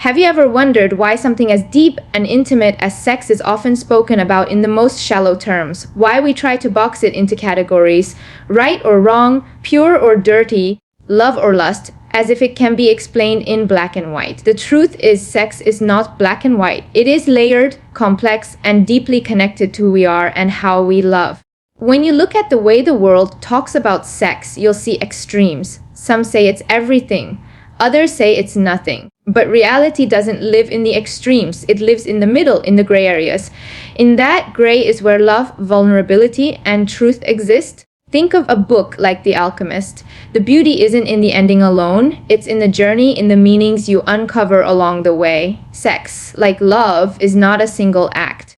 Have you ever wondered why something as deep and intimate as sex is often spoken about in the most shallow terms? Why we try to box it into categories, right or wrong, pure or dirty, love or lust, as if it can be explained in black and white. The truth is, sex is not black and white. It is layered, complex, and deeply connected to who we are and how we love. When you look at the way the world talks about sex, you'll see extremes. Some say it's everything. Others say it's nothing. But reality doesn't live in the extremes. It lives in the middle, in the gray areas. In that gray is where love, vulnerability, and truth exist. Think of a book like The Alchemist. The beauty isn't in the ending alone. It's in the journey, in the meanings you uncover along the way. Sex, like love, is not a single act.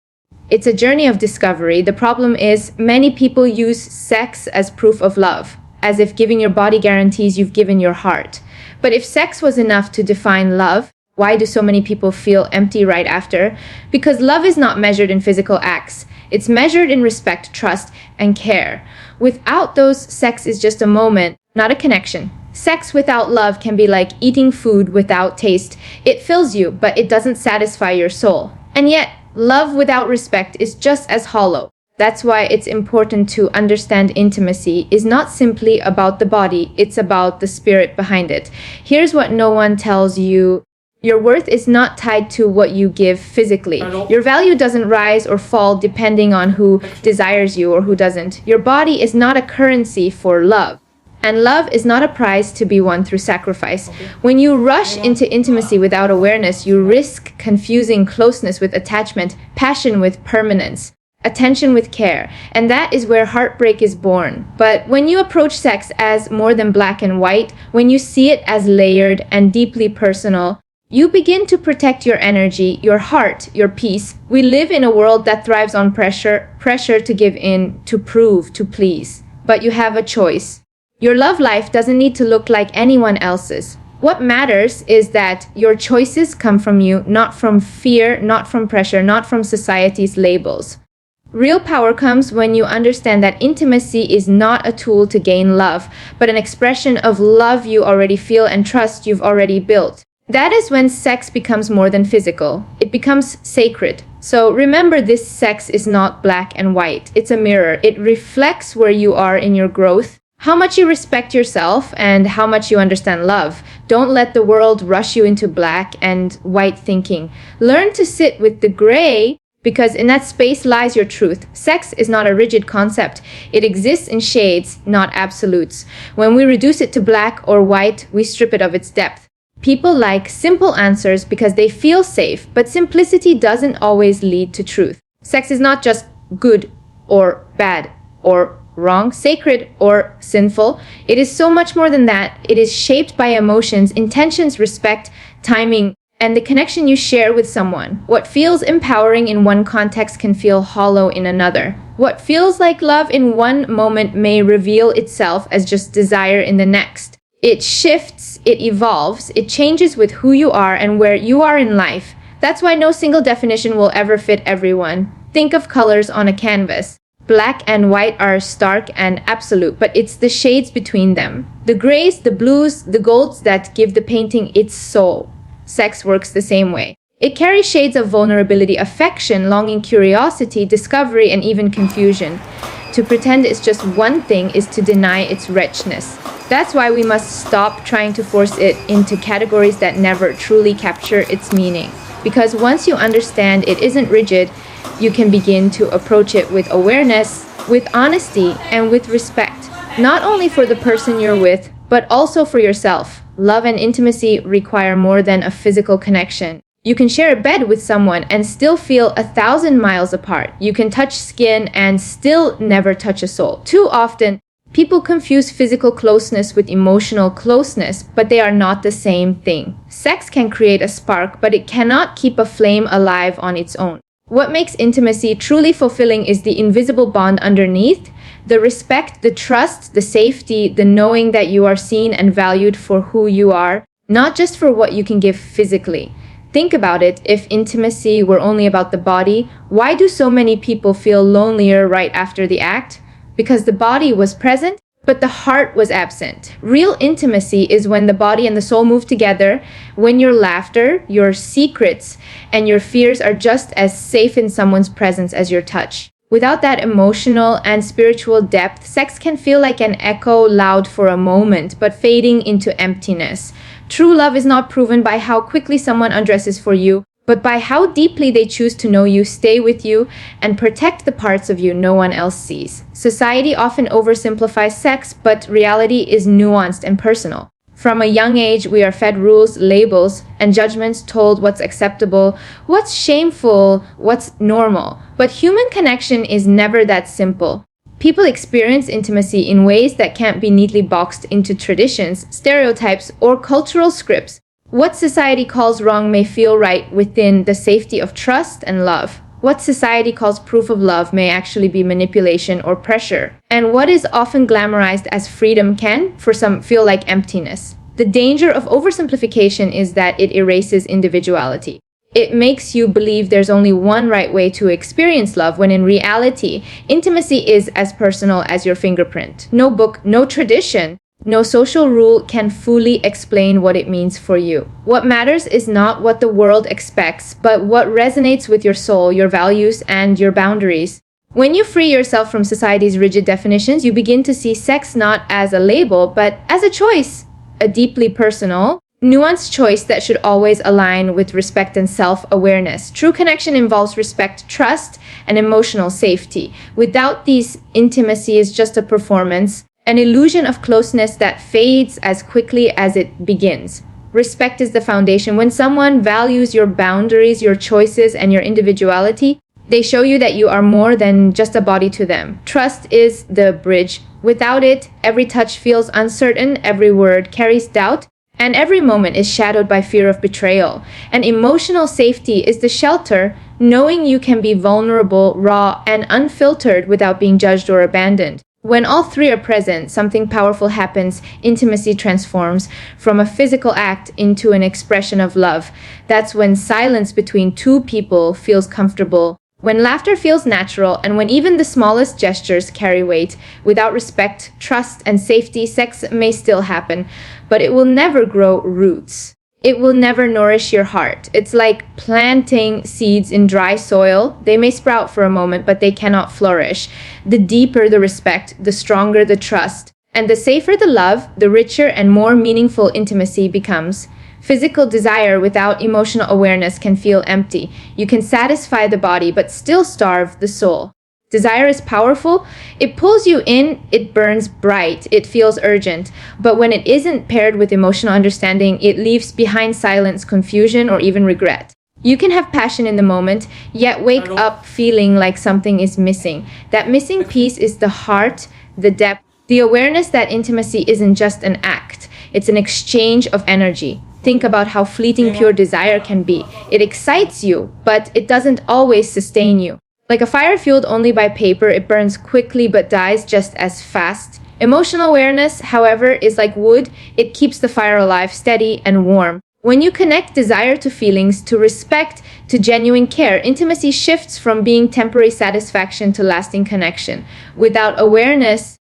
It's a journey of discovery. The problem is, many people use sex as proof of love, as if giving your body guarantees you've given your heart. But if sex was enough to define love, why do so many people feel empty right after? Because love is not measured in physical acts. It's measured in respect, trust, and care. Without those, sex is just a moment, not a connection. Sex without love can be like eating food without taste. It fills you, but it doesn't satisfy your soul. And yet, love without respect is just as hollow. That's why it's important to understand intimacy is not simply about the body, it's about the spirit behind it. Here's what no one tells you. Your worth is not tied to what you give physically. Your value doesn't rise or fall depending on who desires you or who doesn't. Your body is not a currency for love. And love is not a prize to be won through sacrifice. When you rush into intimacy without awareness, you risk confusing closeness with attachment, passion with permanence, attention with care, and that is where heartbreak is born. But when you approach sex as more than black and white, when you see it as layered and deeply personal, you begin to protect your energy, your heart, your peace. We live in a world that thrives on pressure to give in, to prove, to please. But you have a choice. Your love life doesn't need to look like anyone else's. What matters is that your choices come from you, not from fear, not from pressure, not from society's labels. Real power comes when you understand that intimacy is not a tool to gain love, but an expression of love you already feel and trust you've already built. That is when sex becomes more than physical. It becomes sacred. So remember, this sex is not black and white. It's a mirror. It reflects where you are in your growth, how much you respect yourself, and how much you understand love. Don't let the world rush you into black and white thinking. Learn to sit with the gray, because in that space lies your truth. Sex is not a rigid concept. It exists in shades, not absolutes. When we reduce it to black or white, we strip it of its depth. People like simple answers because they feel safe, but simplicity doesn't always lead to truth. Sex is not just good or bad or wrong, sacred or sinful. It is so much more than that. It is shaped by emotions, intentions, respect, timing, and the connection you share with someone. What feels empowering in one context can feel hollow in another. What feels like love in one moment may reveal itself as just desire in the next. It shifts, it evolves, it changes with who you are and where you are in life. That's why no single definition will ever fit everyone. Think of colors on a canvas. Black and white are stark and absolute, but it's the shades between them. The grays, the blues, the golds that give the painting its soul. Sex works the same way. It carries shades of vulnerability, affection, longing, curiosity, discovery, and even confusion. To pretend it's just one thing is to deny its richness. That's why we must stop trying to force it into categories that never truly capture its meaning. Because once you understand it isn't rigid, you can begin to approach it with awareness, with honesty, and with respect. Not only for the person you're with, but also for yourself. Love and intimacy require more than a physical connection. You can share a bed with someone and still feel 1,000 miles apart. You can touch skin and still never touch a soul. Too often, people confuse physical closeness with emotional closeness, but they are not the same thing. Sex can create a spark, but it cannot keep a flame alive on its own. What makes intimacy truly fulfilling is the invisible bond underneath, the respect, the trust, the safety, the knowing that you are seen and valued for who you are, not just for what you can give physically. Think about it. If intimacy were only about the body, why do so many people feel lonelier right after the act? Because the body was present, but the heart was absent. Real intimacy is when the body and the soul move together, when your laughter, your secrets, and your fears are just as safe in someone's presence as your touch. Without that emotional and spiritual depth, sex can feel like an echo, loud for a moment, but fading into emptiness. True love is not proven by how quickly someone undresses for you, but by how deeply they choose to know you, stay with you, and protect the parts of you no one else sees. Society often oversimplifies sex, but reality is nuanced and personal. From a young age, we are fed rules, labels, and judgments, told what's acceptable, what's shameful, what's normal. But human connection is never that simple. People experience intimacy in ways that can't be neatly boxed into traditions, stereotypes, or cultural scripts. What society calls wrong may feel right within the safety of trust and love. What society calls proof of love may actually be manipulation or pressure. And what is often glamorized as freedom can, for some, feel like emptiness. The danger of oversimplification is that it erases individuality. It makes you believe there's only one right way to experience love, when in reality, intimacy is as personal as your fingerprint. No book, no tradition, no social rule can fully explain what it means for you. What matters is not what the world expects, but what resonates with your soul, your values, and your boundaries. When you free yourself from society's rigid definitions, you begin to see sex not as a label, but as a choice, a deeply personal, nuanced choice that should always align with respect and self-awareness. True connection involves respect, trust, and emotional safety. Without these, intimacy is just a performance, an illusion of closeness that fades as quickly as it begins. Respect is the foundation. When someone values your boundaries, your choices, and your individuality, they show you that you are more than just a body to them. Trust is the bridge. Without it, every touch feels uncertain, every word carries doubt, and every moment is shadowed by fear of betrayal. And emotional safety is the shelter, knowing you can be vulnerable, raw, and unfiltered without being judged or abandoned. When all three are present, something powerful happens. Intimacy transforms from a physical act into an expression of love. That's when silence between two people feels comfortable, when laughter feels natural, and when even the smallest gestures carry weight. Without respect, trust, and safety, sex may still happen, but it will never grow roots. It will never nourish your heart. It's like planting seeds in dry soil. They may sprout for a moment, but they cannot flourish. The deeper the respect, the stronger the trust. And the safer the love, the richer and more meaningful intimacy becomes. Physical desire without emotional awareness can feel empty. You can satisfy the body, but still starve the soul. Desire is powerful. It pulls you in, it burns bright, it feels urgent. But when it isn't paired with emotional understanding, it leaves behind silence, confusion, or even regret. You can have passion in the moment, yet wake up feeling like something is missing. That missing piece is the heart, the depth, the awareness that intimacy isn't just an act. It's an exchange of energy. Think about how fleeting pure desire can be. It excites you, but it doesn't always sustain you. Like a fire fueled only by paper, it burns quickly but dies just as fast. Emotional awareness, however, is like wood. It keeps the fire alive, steady, and warm. When you connect desire to feelings, to respect, to genuine care, intimacy shifts from being temporary satisfaction to lasting connection. Without awareness,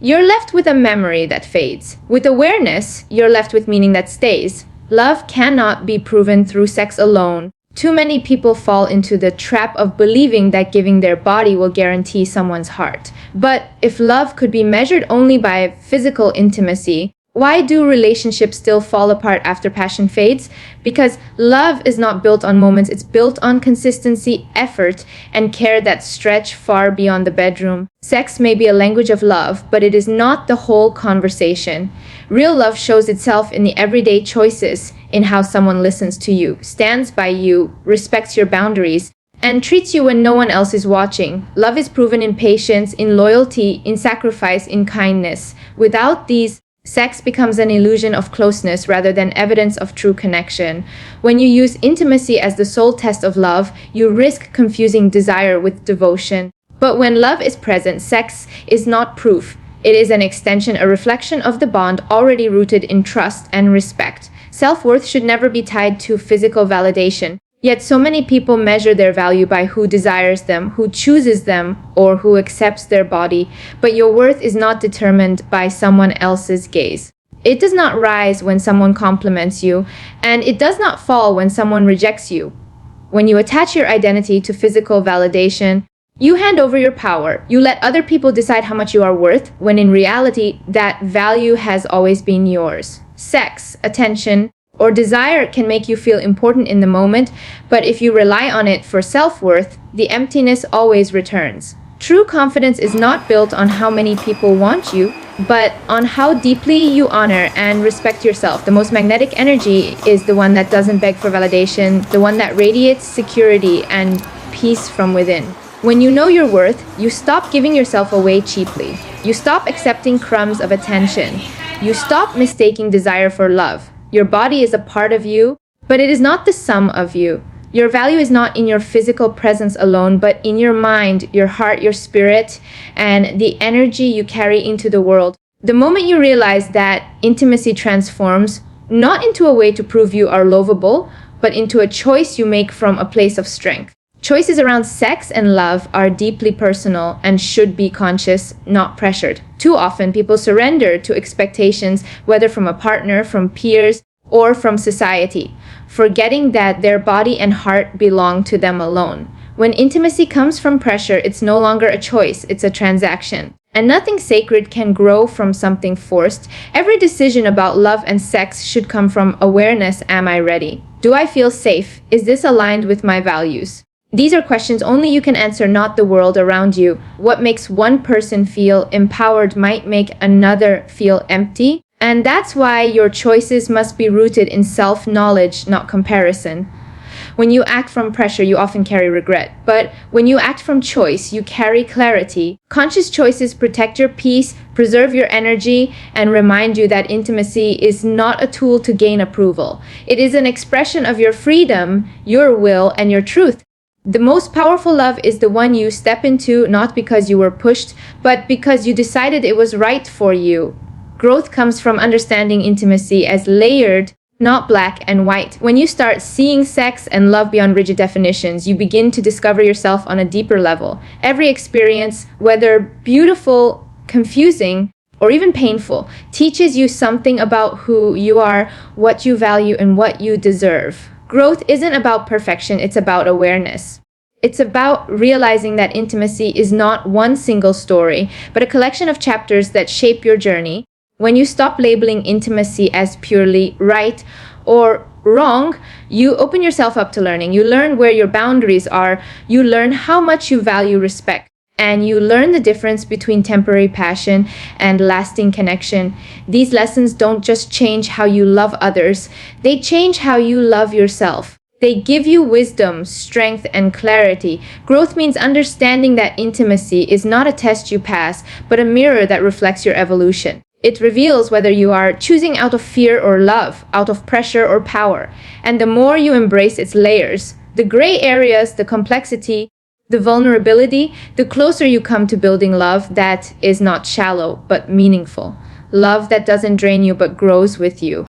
you're left with a memory that fades. With awareness, you're left with meaning that stays. Love cannot be proven through sex alone. Too many people fall into the trap of believing that giving their body will guarantee someone's heart. But if love could be measured only by physical intimacy, why do relationships still fall apart after passion fades? Because love is not built on moments, it's built on consistency, effort, and care that stretch far beyond the bedroom. Sex may be a language of love, but it is not the whole conversation. Real love shows itself in the everyday choices, in how someone listens to you, stands by you, respects your boundaries, and treats you when no one else is watching. Love is proven in patience, in loyalty, in sacrifice, in kindness. Without these, sex becomes an illusion of closeness rather than evidence of true connection. When you use intimacy as the sole test of love, you risk confusing desire with devotion. But when love is present, sex is not proof. It is an extension, a reflection of the bond already rooted in trust and respect. Self-worth should never be tied to physical validation. Yet so many people measure their value by who desires them, who chooses them, or who accepts their body. But your worth is not determined by someone else's gaze. It does not rise when someone compliments you, and it does not fall when someone rejects you. When you attach your identity to physical validation, you hand over your power. You let other people decide how much you are worth, when in reality, that value has always been yours. Sex, attention, or desire can make you feel important in the moment, but if you rely on it for self-worth, the emptiness always returns. True confidence is not built on how many people want you, but on how deeply you honor and respect yourself. The most magnetic energy is the one that doesn't beg for validation, the one that radiates security and peace from within. When you know your worth, you stop giving yourself away cheaply. You stop accepting crumbs of attention. You stop mistaking desire for love. Your body is a part of you, but it is not the sum of you. Your value is not in your physical presence alone, but in your mind, your heart, your spirit, and the energy you carry into the world. The moment you realize that intimacy transforms, not into a way to prove you are lovable, but into a choice you make from a place of strength. Choices around sex and love are deeply personal and should be conscious, not pressured. Too often, people surrender to expectations, whether from a partner, from peers, or from society, forgetting that their body and heart belong to them alone. When intimacy comes from pressure, it's no longer a choice, it's a transaction. And nothing sacred can grow from something forced. Every decision about love and sex should come from awareness. Am I ready? Do I feel safe? Is this aligned with my values? These are questions only you can answer, not the world around you. What makes one person feel empowered might make another feel empty. And that's why your choices must be rooted in self-knowledge, not comparison. When you act from pressure, you often carry regret. But when you act from choice, you carry clarity. Conscious choices protect your peace, preserve your energy, and remind you that intimacy is not a tool to gain approval. It is an expression of your freedom, your will, and your truth. The most powerful love is the one you step into, not because you were pushed, but because you decided it was right for you. Growth comes from understanding intimacy as layered, not black and white. When you start seeing sex and love beyond rigid definitions, you begin to discover yourself on a deeper level. Every experience, whether beautiful, confusing, or even painful, teaches you something about who you are, what you value, and what you deserve. Growth isn't about perfection, it's about awareness. It's about realizing that intimacy is not one single story, but a collection of chapters that shape your journey. When you stop labeling intimacy as purely right or wrong, you open yourself up to learning. You learn where your boundaries are. You learn how much you value respect. And you learn the difference between temporary passion and lasting connection. These lessons don't just change how you love others, they change how you love yourself. They give you wisdom, strength, and clarity. Growth means understanding that intimacy is not a test you pass, but a mirror that reflects your evolution. It reveals whether you are choosing out of fear or love, out of pressure or power. And the more you embrace its layers, the gray areas, the complexity, the vulnerability, the closer you come to building love that is not shallow, but meaningful. Love that doesn't drain you, but grows with you.